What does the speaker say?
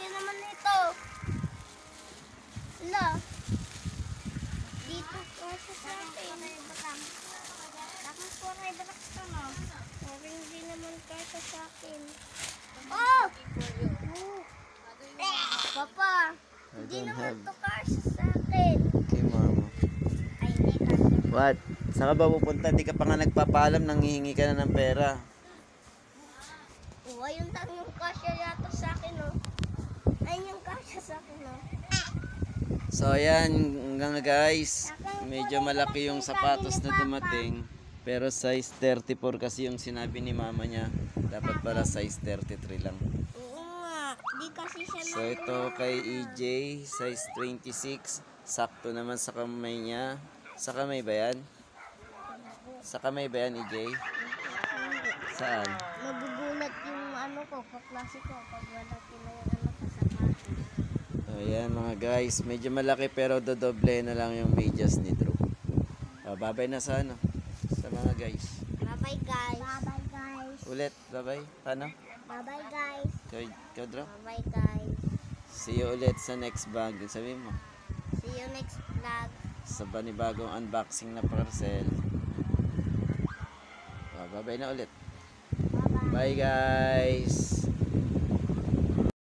laki naman nito. Ala. Dito kasi sa akin. Tapos kuray barak ka na. Parang hindi naman kasi sa akin. Oh! Papa, hindi naman to kasi sa akin. Okay, mama. Ay, hindi kasi. What? Saan ka ba pupunta? Di ka pa nga nagpapaalam, nanghihingi ka na ng pera. Oh, ayun lang yung kasya yata sa akin, oh. Ayun yung kasya sa akin, oh. So ayan nga guys, medyo malaki yung sapatos na dumating. Pero size 34 kasi yung sinabi ni mama niya. Dapat pala size 33 lang. Oo nga, di kasi siya So ito kay EJ, size 26. Sakto naman sa kamay niya. Sa kamay ba yan? Sa kamay ba yan, EJ? Saan? Nagugulat yung ano ko, kaklase ko, pag wala kina yung ano ko sa pati. Ayan mga guys, medyo malaki pero dodoble na lang yung medyas ni Drew. Babay na sa ano, sa mga guys. Bye-bye guys. Bye-bye guys. Ulit, babay. Paano? Bye-bye guys. Ikaw, Drew? Bye-bye guys. See you ulit sa next vlog. Sabihin mo. See you next vlog. Sa panibagong unboxing na parcel. Babay na ulit. Bye-bye. Bye guys!